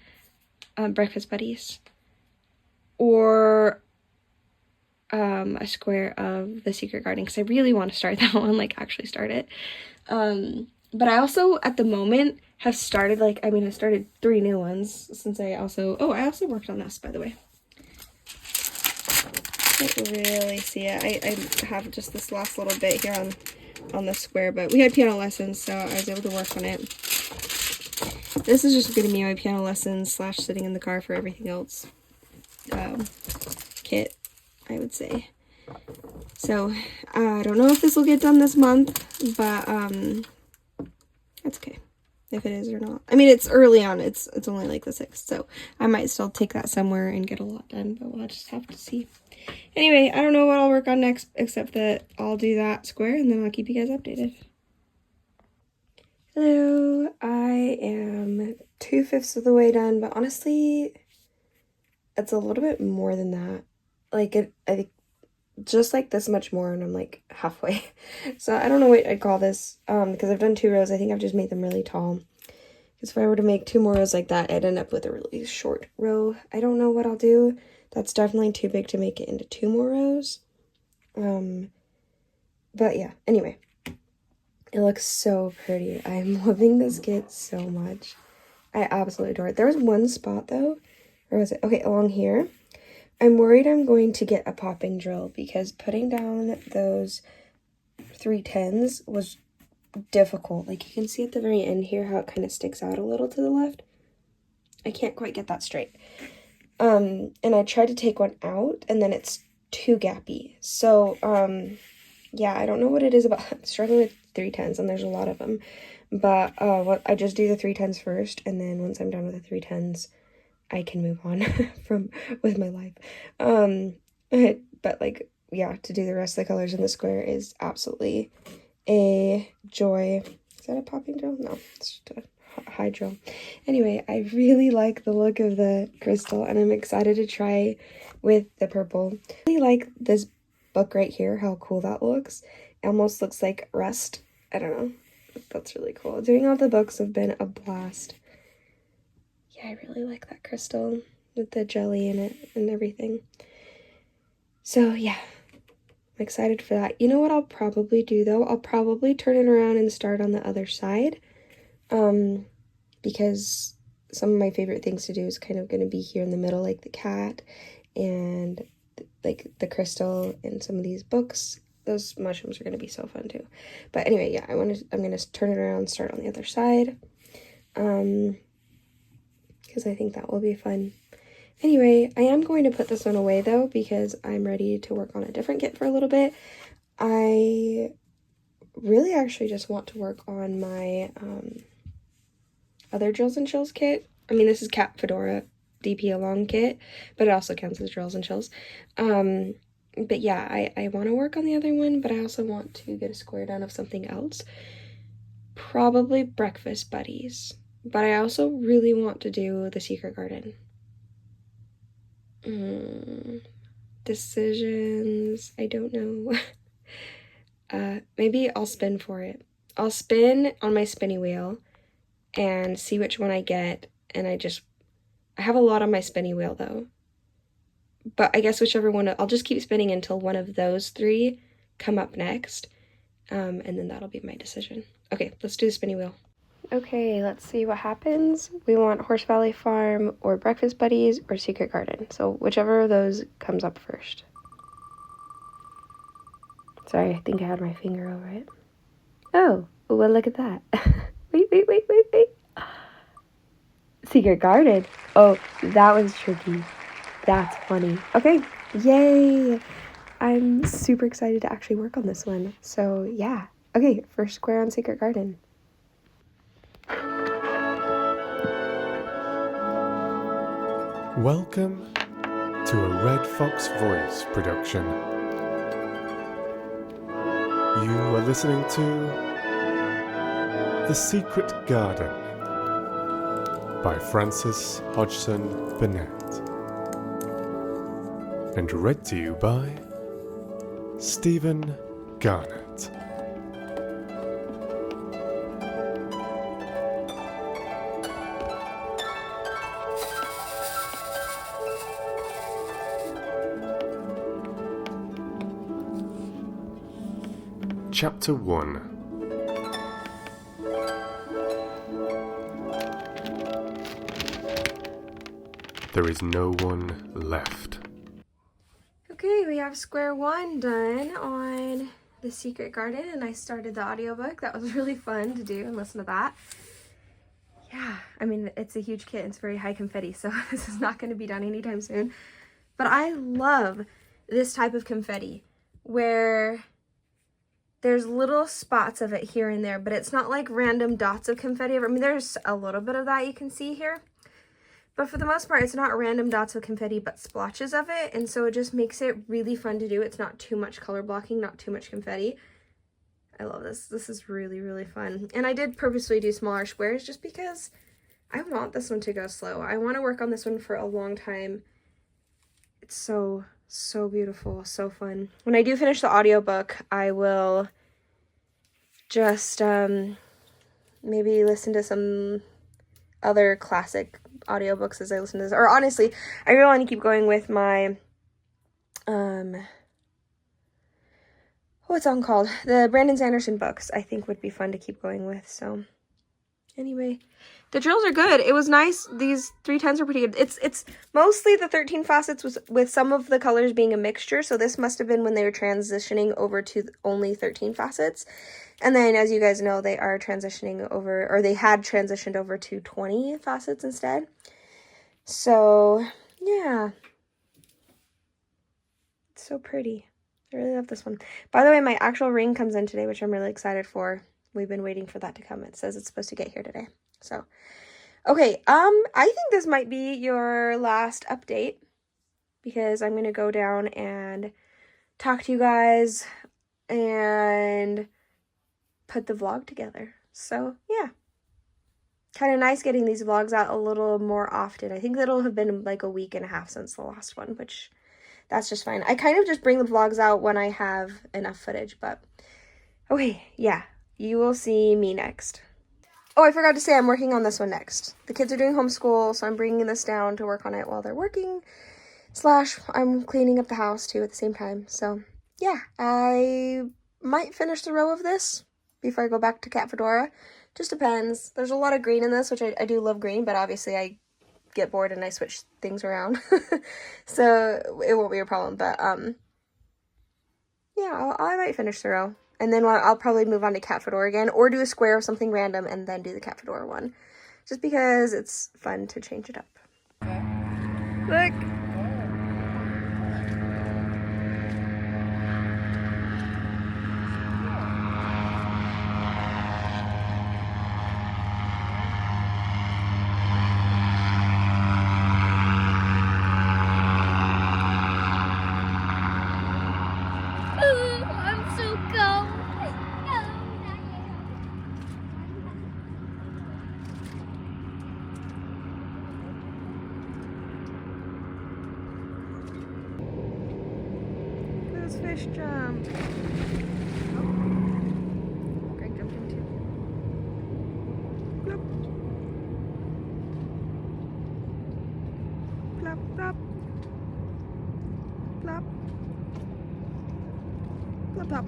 Breakfast Buddies, or a square of The Secret Garden, because I really want to start that one, like actually start it. But I also, at the moment, have started, I started 3 new ones since I also worked on this, by the way. Can't really see it. I have just this last little bit here on the square, but we had piano lessons, so I was able to work on it. This is just going to be my piano lessons / sitting in the car for everything else kit, I would say. So I don't know if this will get done this month, but that's okay if it is or not. I mean, it's early on. It's only like the 6th, so I might still take that somewhere and get a lot done, but we'll just have to see. Anyway, I don't know what I'll work on next, except that I'll do that square, and then I'll keep you guys updated. Hello, I am 2/5 of the way done, but honestly, it's a little bit more than that. I think just like this much more, and I'm like halfway. So I don't know what I'd call this, because I've done 2 rows. I think I've just made them really tall, because if I were to make 2 more rows like that, I'd end up with a really short row. I don't know what I'll do. That's definitely too big to make it into 2 more rows. But yeah, anyway, it looks so pretty. I'm loving this kit so much. I absolutely adore it. There was one spot though, or was it, okay, along here, I'm worried I'm going to get a popping drill, because putting down those 310s was difficult. Like, you can see at the very end here how it kind of sticks out a little to the left. I can't quite get that straight. And I tried to take one out, and then it's too gappy. So, yeah, I don't know what it is about. I'm struggling with 310s, and there's a lot of them. But I just do the 310s first, and then once I'm done with the 310s, I can move on with my life. But like, yeah, to do the rest of the colors in the square is absolutely a joy. Is that a popping drill? No, it's just a hydro. Anyway, I really like the look of the crystal, and I'm excited to try with the purple. I really like this book right here, how cool that looks. It almost looks like rust. I don't know. That's really cool. Doing all the books have been a blast. Yeah, I really like that crystal with the jelly in it and everything. So yeah, I'm excited for that. You know what I'll probably do though? I'll probably turn it around and start on the other side. Because some of my favorite things to do is kind of going to be here in the middle, like the cat and like the crystal and some of these books. Those mushrooms are going to be so fun too. But anyway, yeah, I'm going to turn it around and start on the other side. Because I think that will be fun. Anyway, I am going to put this one away though, because I'm ready to work on a different kit for a little bit. I really actually just want to work on my other Drills and Chills kit. I mean, this is Cat Fedora DP Along kit, but it also counts as Drills and Chills. But yeah, I want to work on the other one, but I also want to get a square done of something else. Probably Breakfast Buddies, But I also really want to do the secret garden. Decisions, I don't know. Maybe I'll spin for it. I'll spin on my spinny wheel and see which one I get. And I have a lot on my spinny wheel though. But I guess whichever one, I'll just keep spinning until one of those three come up next. And then that'll be my decision. Okay, let's do the spinny wheel. Okay, let's see what happens. We want Horse Valley Farm or Breakfast Buddies or Secret Garden. So whichever of those comes up first. Sorry, I think I had my finger over it. Oh, well, look at that. Wait. Secret Garden. Oh, that was tricky. That's funny. Okay, yay. I'm super excited to actually work on this one. So yeah. Okay, first square on Secret Garden. Welcome to a Red Fox Voice production. You are listening to The Secret Garden by Frances Hodgson Burnett, and read to you by Stephen Garnett. Chapter 1. There is no one left. Okay, we have square one done on The Secret Garden, and I started the audiobook. That was really fun to do and listen to that. Yeah, I mean, it's a huge kit. It's very high confetti, so this is not going to be done anytime soon. But I love this type of confetti where there's little spots of it here and there, but it's not like random dots of confetti. I mean, there's a little bit of that you can see here, but for the most part, it's not random dots of confetti, but splotches of it, and so it just makes it really fun to do. It's not too much color blocking, not too much confetti. I love this. This is really, really fun. And I did purposely do smaller squares just because I want this one to go slow. I want to work on this one for a long time. It's so beautiful, so fun. When I do finish the audiobook, I will just maybe listen to some other classic audiobooks as I listen to this. Or honestly, I really want to keep going with my what's that one called? The Brandon Sanderson books, I think would be fun to keep going with. So anyway, the drills are good. It was nice. These 310s are pretty good. It's mostly the 13 facets with some of the colors being a mixture. So this must have been when they were transitioning over to only 13 facets. And then, as you guys know, they are transitioning over, or they had transitioned over to 20 facets instead. So, yeah. It's so pretty. I really love this one. By the way, my actual ring comes in today, which I'm really excited for. We've been waiting for that to come. It says it's supposed to get here today. So, okay, I think this might be your last update because I'm going to go down and talk to you guys and put the vlog together. So, yeah. Kind of nice getting these vlogs out a little more often. I think it'll have been like a week and a half since the last one, which that's just fine. I kind of just bring the vlogs out when I have enough footage, but okay, yeah. You will see me next. Oh, I forgot to say I'm working on this one next. The kids are doing homeschool, so I'm bringing this down to work on it while they're working. / I'm cleaning up the house too at the same time. So yeah, I might finish the row of this before I go back to Cat Fedora. Just depends. There's a lot of green in this, which I do love green, but obviously I get bored and I switch things around. So it won't be a problem, but yeah, I might finish the row. And then I'll probably move on to Cat Fedora again, or do a square of something random and then do the Cat Fedora one. Just because it's fun to change it up. Look! I'm so cold. fish jump. Oh. Greg jumped in too. Plop. Plop, plop. Plop. Plop, plop.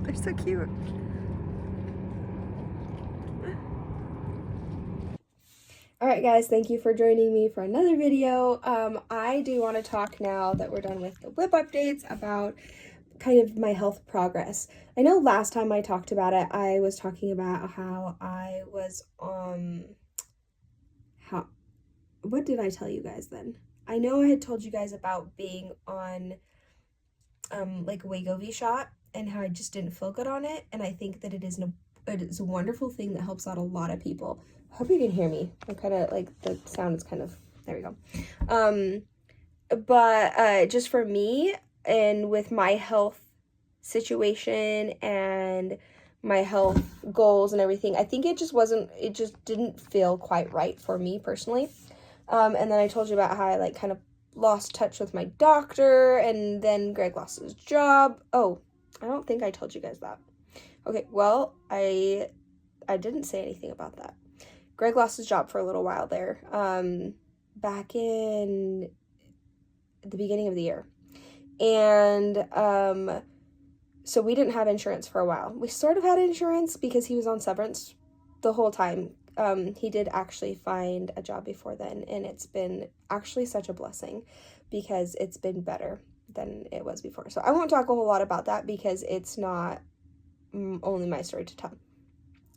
They're so cute. Alright guys, thank you for joining me for another video. I do want to talk now that we're done with the WIP updates about kind of my health progress. I know last time I talked about it, I was talking about how I was what did I tell you guys then? I know I had told you guys about being on like a Wegovy shot and how I just didn't feel good on it, and I think that it is a wonderful thing that helps out a lot of people. I hope you can hear me. I'm kind of like, the sound is kind of, there we go. But just for me and with my health situation and my health goals and everything, I think it just didn't feel quite right for me personally. And then I told you about how I like kind of lost touch with my doctor, and then Greg lost his job. Oh, I don't think I told you guys that. Okay, well, I didn't say anything about that. Greg lost his job for a little while there, back in the beginning of the year. And so we didn't have insurance for a while. We sort of had insurance because he was on severance the whole time. He did actually find a job before then, and it's been actually such a blessing because it's been better than it was before. So I won't talk a whole lot about that because it's not only my story to tell.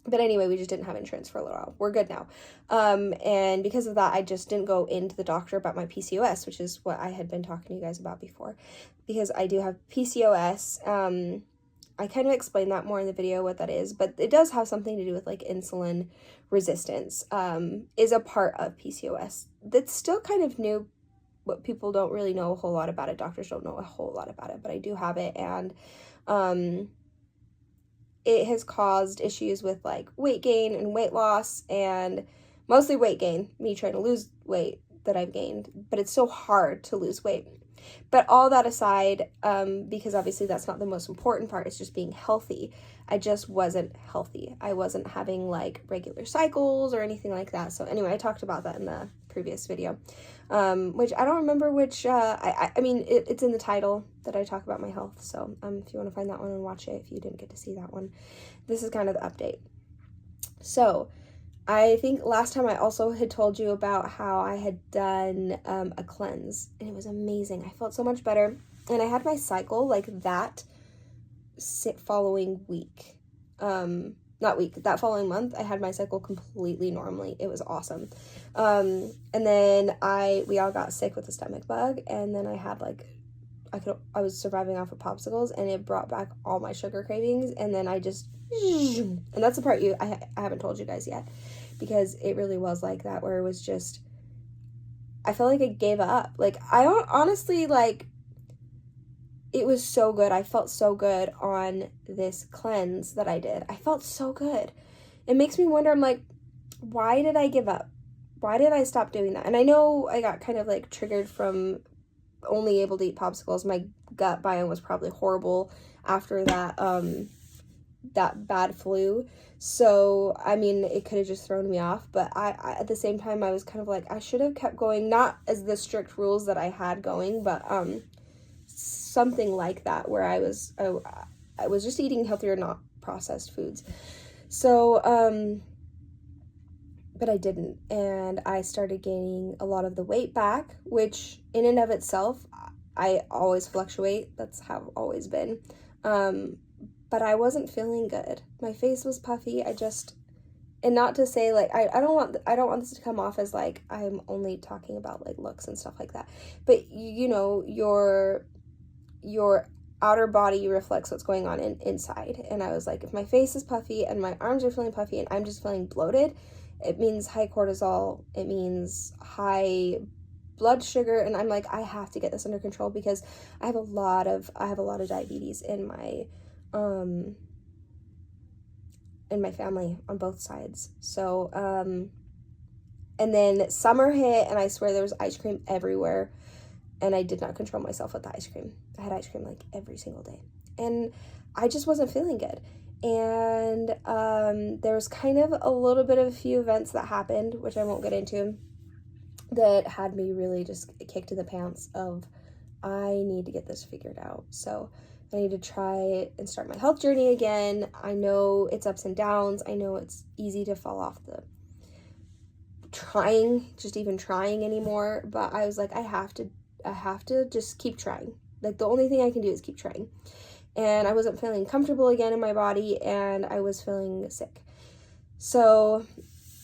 But anyway, we just didn't have insurance for a little while. We're good now. And because of that, I just didn't go into the doctor about my PCOS, which is what I had been talking to you guys about before. Because I do have PCOS. I kind of explained that more in the video, what that is. But it does have something to do with, like, insulin resistance. Is a part of PCOS. That's still kind of new. But people don't really know a whole lot about it. Doctors don't know a whole lot about it. But I do have it. And it has caused issues with like weight gain and weight loss, and mostly weight gain, me trying to lose weight that I've gained, but it's so hard to lose weight. But all that aside, because obviously that's not the most important part, it's just being healthy. I just wasn't healthy. I wasn't having like regular cycles or anything like that. So anyway, I talked about that in the previous video, which I don't remember which, I mean, it's in the title that I talk about my health. So if you want to find that one and watch it, if you didn't get to see that one, this is kind of the update. So I think last time I also had told you about how I had done a cleanse, and it was amazing. I felt so much better, and I had my cycle like that following week. That following month, I had my cycle completely normally. It was awesome. And then we all got sick with the stomach bug, and then I had like, I was surviving off of popsicles, and it brought back all my sugar cravings, and then and that's the part I haven't told you guys yet, because it really was like that, where it was just, I felt like I gave up. Like, I don't honestly, like, it was so good. I felt so good on this cleanse that I did. I felt so good. It makes me wonder, I'm like, why did I give up? Why did I stop doing that? And I know I got kind of like triggered from only able to eat popsicles. My gut biome was probably horrible after that, that bad flu. So, I mean, it could have just thrown me off, but I at the same time, I was kind of like, I should have kept going, not as the strict rules that I had going, but, something like that, where I was just eating healthier, not processed foods. So, but I didn't, and I started gaining a lot of the weight back, which in and of itself, I always fluctuate. That's how I've always been. But I wasn't feeling good. My face was puffy. And not to say like, I don't want this to come off as like I'm only talking about like looks and stuff like that. But you know, your outer body reflects what's going on inside. And I was like, if my face is puffy and my arms are feeling puffy and I'm just feeling bloated, it means high cortisol. It means high blood sugar. And I'm like, I have to get this under control, because I have a lot of diabetes in my family on both sides. So, and then summer hit, and I swear there was ice cream everywhere. And I did not control myself with the ice cream. I had ice cream like every single day. And I just wasn't feeling good. And there was kind of a little bit of a few events that happened, which I won't get into, that had me really just kicked in the pants of, I need to get this figured out. So I need to try and start my health journey again. I know it's ups and downs. I know it's easy to fall off the even trying anymore. But I was like, I have to just keep trying. Like, the only thing I can do is keep trying. And I wasn't feeling comfortable again in my body, and I was feeling sick. So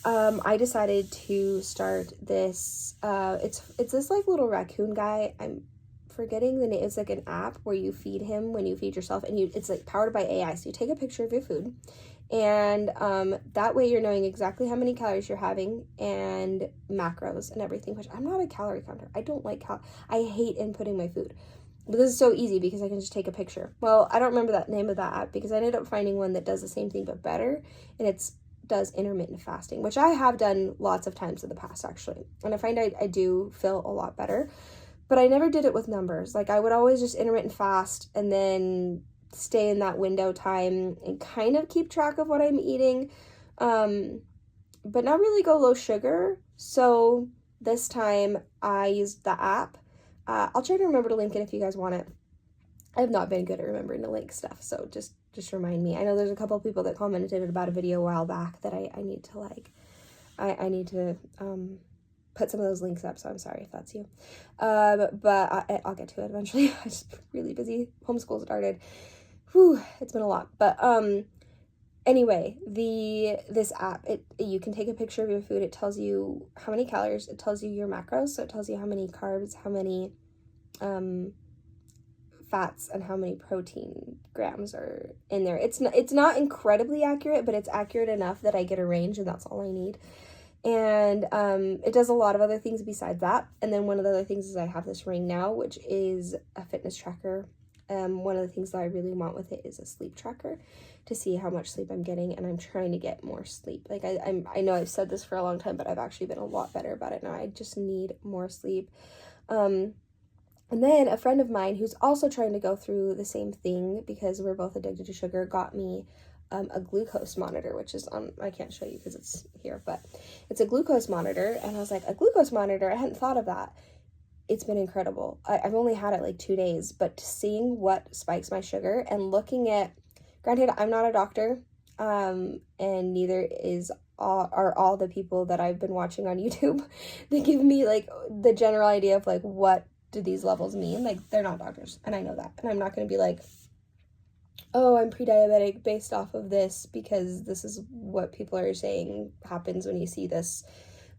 I decided to start this, it's this like little raccoon guy. I'm forgetting the name. It's like an app where you feed him when you feed yourself, and it's like powered by AI. So you take a picture of your food, and that way you're knowing exactly how many calories you're having and macros and everything, which I'm not a calorie counter. I don't like I hate inputting my food. But this is so easy because I can just take a picture. Well, I don't remember that name of that app because I ended up finding one that does the same thing but better, and does intermittent fasting, which I have done lots of times in the past, actually. And I find I do feel a lot better, but I never did it with numbers. Like, I would always just intermittent fast and then stay in that window time and kind of keep track of what I'm eating, but not really go low sugar. So this time I used the app. I'll try to remember to link it if you guys want it. I have not been good at remembering to link stuff, so just remind me. I know there's a couple of people that commented about a video a while back that I need to like, I need to put some of those links up, so I'm sorry if that's you. But I'll get to it eventually. I'm just really busy. Homeschool started. Whew, it's been a lot. But anyway, this app, you can take a picture of your food. It tells you how many calories. It tells you your macros, so it tells you how many carbs, how many fats, and how many protein grams are in there. It's not incredibly accurate, but it's accurate enough that I get a range, and that's all I need. And it does a lot of other things besides that. And then one of the other things is I have this ring now, which is a fitness tracker. One of the things that I really want with it is a sleep tracker to see how much sleep I'm getting, and I'm trying to get more sleep. Like, I know I've said this for a long time, but I've actually been a lot better about it now. I just need more sleep. And then a friend of mine who's also trying to go through the same thing because we're both addicted to sugar got me a glucose monitor, which is on, I can't show you because it's here, but it's a glucose monitor. And I was like, a glucose monitor? I hadn't thought of that. It's been incredible. I've only had it like 2 days, but seeing what spikes my sugar and looking at, granted, I'm not a doctor, and neither are all the people that I've been watching on YouTube. They give me like the general idea of like, what do these levels mean? Like, they're not doctors, and I know that. And I'm not going to be like, oh, I'm pre-diabetic based off of this because this is what people are saying happens when you see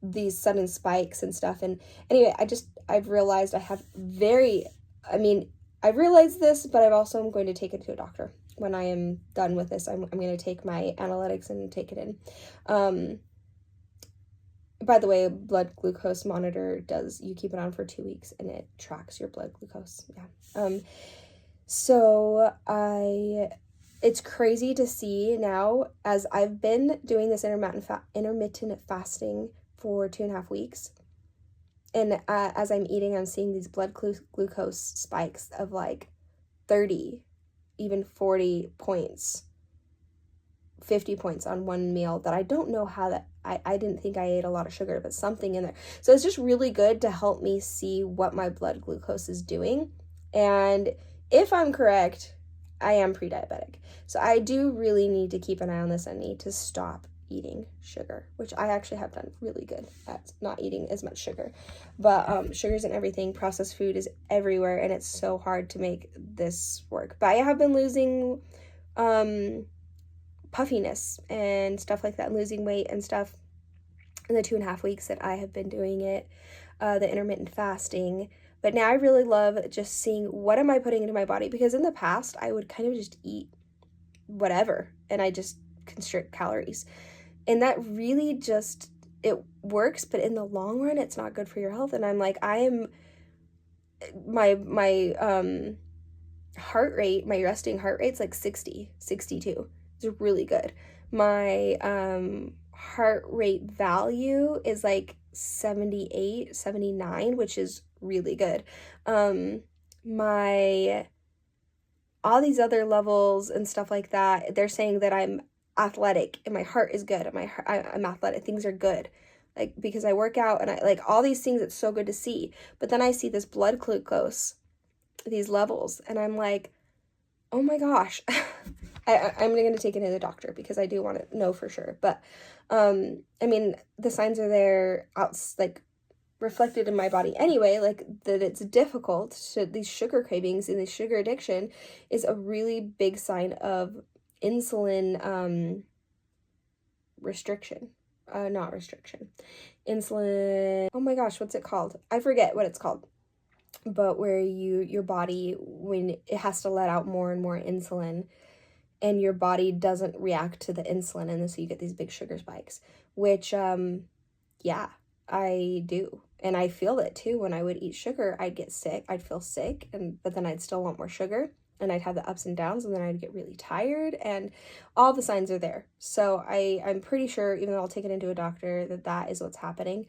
these sudden spikes and stuff. And anyway, I've realized I've realized this, but I'm going to take it to a doctor. When I am done with this, I'm going to take my analytics and take it in. By the way, a blood glucose monitor you keep it on for 2 weeks and it tracks your blood glucose. Yeah. So it's crazy to see now, as I've been doing this intermittent fasting for 2.5 weeks. And as I'm eating, I'm seeing these blood glucose spikes of like 30, even 40 points, 50 points on one meal that I don't know how that, I didn't think I ate a lot of sugar, but something in there. So it's just really good to help me see what my blood glucose is doing. And if I'm correct, I am pre-diabetic. So I do really need to keep an eye on this. I need to stop eating sugar, which I actually have done really good at not eating as much sugar. But sugar's in everything. Processed food is everywhere, and it's so hard to make this work. But I have been losing puffiness and stuff like that, losing weight and stuff in the 2.5 weeks that I have been doing it, the intermittent fasting. But now I really love just seeing what am I putting into my body, because in the past I would kind of just eat whatever and I just constrict calories, and that really just, it works, but in the long run it's not good for your health. And I'm like, my heart rate, my resting heart rate's like 60, 62. It's really good. My heart rate value is like 78, 79, which is really good. All these other levels and stuff like that, they're saying that I'm athletic and my heart is good and I'm athletic. Things are good. Like, because I work out and I like all these things, it's so good to see. But then I see this blood glucose, these levels, and I'm like, oh my gosh. I'm going to take it to the doctor because I do want to know for sure. But, I mean, the signs are there, like, reflected in my body anyway, like that it's difficult to, these sugar cravings and this sugar addiction is a really big sign of insulin insulin, oh my gosh, what's it called? I forget what it's called, but where your body, when it has to let out more and more insulin and your body doesn't react to the insulin, and so you get these big sugar spikes, which yeah, I do. And I feel it too. When I would eat sugar, I'd get sick. I'd feel sick, but then I'd still want more sugar, and I'd have the ups and downs, and then I'd get really tired, and all the signs are there. So I'm pretty sure, even though I'll take it into a doctor, that is what's happening,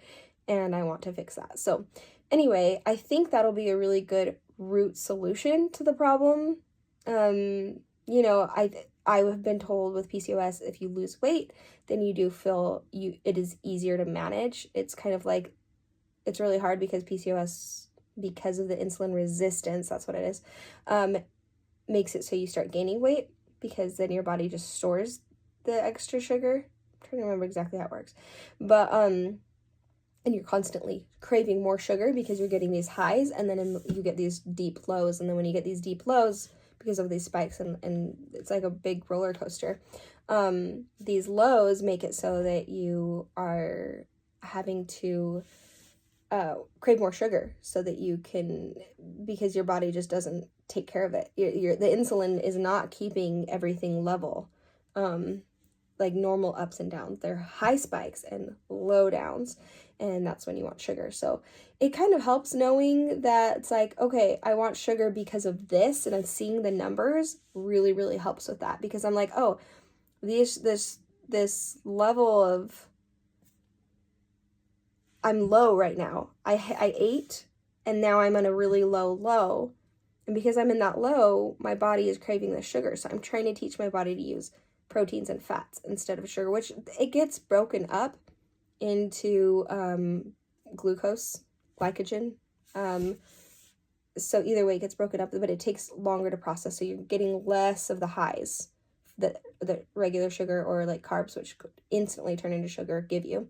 and I want to fix that. So anyway, I think that'll be a really good root solution to the problem. You know, I have been told with PCOS, if you lose weight, then you do feel it is easier to manage. It's kind of like, it's really hard because PCOS, because of the insulin resistance, that's what it is, makes it so you start gaining weight because then your body just stores the extra sugar. I'm trying to remember exactly how it works. But, and you're constantly craving more sugar because you're getting these highs, and then you get these deep lows. And then when you get these deep lows, because of these spikes, and it's like a big roller coaster, these lows make it so that you are having to crave more sugar so that you can, because your body just doesn't take care of it. The insulin is not keeping everything level, like normal ups and downs. They're high spikes and low downs, and that's when you want sugar. So it kind of helps knowing that it's like, okay, I want sugar because of this, and I'm seeing the numbers really, really helps with that, because I'm like, oh, this level of, I'm low right now. I ate, and now I'm on a really low, and because I'm in that low, my body is craving the sugar. So I'm trying to teach my body to use proteins and fats instead of sugar, which it gets broken up into glucose, glycogen. So either way, it gets broken up, but it takes longer to process. So you're getting less of the highs that the regular sugar or like carbs, which could instantly turn into sugar, give you.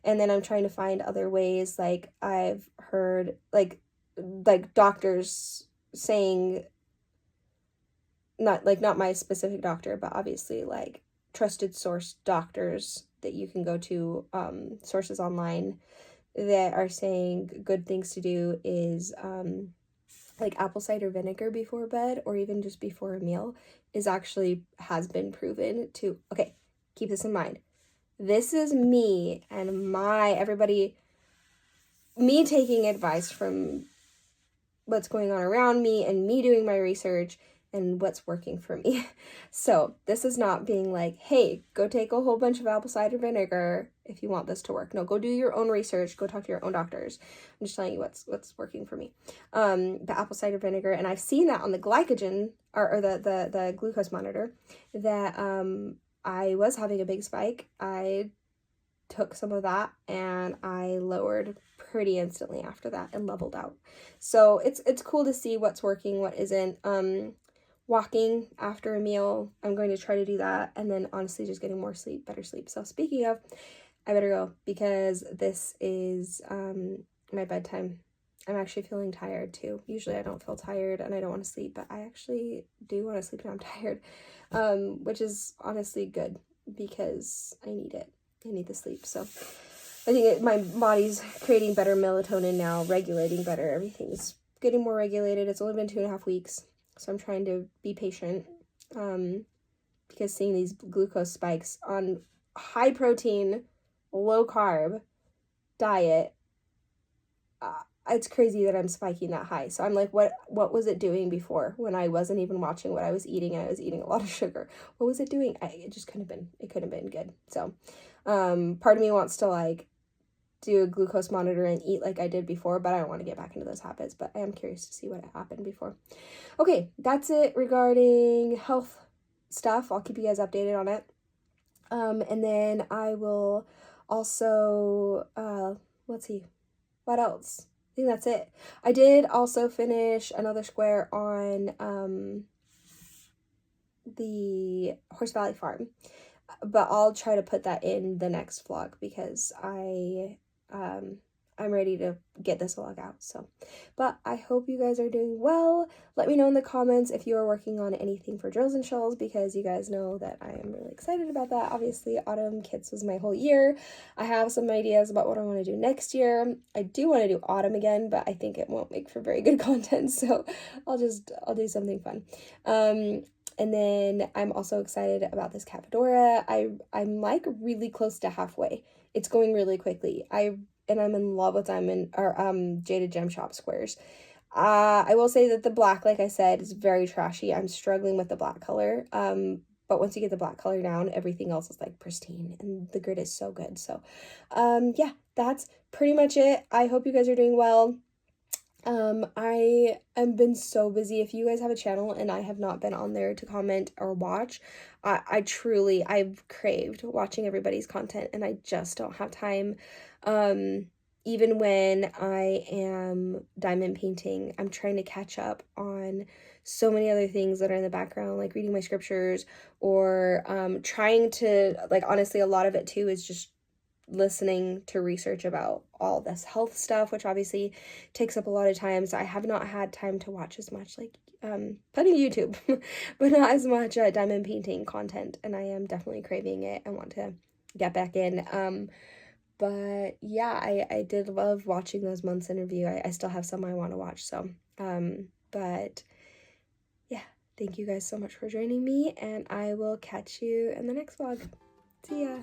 And then I'm trying to find other ways. Like I've heard like doctors saying, not my specific doctor, but obviously like trusted source doctors that you can go to, sources online, that are saying good things to do is like apple cider vinegar before bed, or even just before a meal, has been proven to, okay, keep this in mind. This is me and me taking advice from what's going on around me and me doing my research and what's working for me. So this is not being like, hey, go take a whole bunch of apple cider vinegar if you want this to work. No, go do your own research. Go talk to your own doctors. I'm just telling you what's working for me. The apple cider vinegar, and I've seen that on the glycogen or the glucose monitor, that I was having a big spike. I took some of that and I lowered pretty instantly after that and leveled out. So it's cool to see what's working, what isn't. Walking after a meal, I'm going to try to do that, and then honestly just getting more sleep, better sleep. So speaking of, I better go because this is my bedtime. I'm actually feeling tired too. Usually I don't feel tired and I don't want to sleep, but I actually do want to sleep and I'm tired, which is honestly good because I need it. I need the sleep. So I think my body's creating better melatonin now, regulating better. Everything's getting more regulated. It's only been 2.5 weeks. So I'm trying to be patient, because seeing these glucose spikes on high protein, low carb diet, it's crazy that I'm spiking that high. So I'm like, what was it doing before when I wasn't even watching what I was eating and I was eating a lot of sugar? What was it doing? It couldn't have been good. So part of me wants to like do a glucose monitor and eat like I did before, but I don't want to get back into those habits, but I am curious to see what happened before. Okay, that's it regarding health stuff. I'll keep you guys updated on it. And then I will also, let's see, what else? I think that's it. I did also finish another square on, the Horse Valley Farm, but I'll try to put that in the next vlog because I'm ready to get this vlog out. So, but I hope you guys are doing well. Let me know in the comments if you are working on anything for drills and shells, because you guys know that I am really excited about that. Obviously, autumn kits was my whole year. I have some ideas about what I want to do next year. I do want to do autumn again, but I think it won't make for very good content, so I'll do something fun. And then I'm also excited about this cat Fedora. I'm like really close to halfway. It's going really quickly. And I'm in love with Jaded Gem Shop squares. I will say that the black, like I said, is very trashy. I'm struggling with the black color. But once you get the black color down, everything else is like pristine and the grid is so good. So, yeah, that's pretty much it. I hope you guys are doing well. I have been so busy. If you guys have a channel and I have not been on there to comment or watch, I've craved watching everybody's content and I just don't have time. Even when I am diamond painting, I'm trying to catch up on so many other things that are in the background, like reading my scriptures or trying to, like, honestly, a lot of it too is just listening to research about all this health stuff, which obviously takes up a lot of time. So I have not had time to watch as much, like plenty of YouTube, but not as much diamond painting content. And I am definitely craving it. I want to get back in. But yeah, I did love watching those months interview. I still have some I want to watch. So, but yeah, thank you guys so much for joining me, and I will catch you in the next vlog. See ya.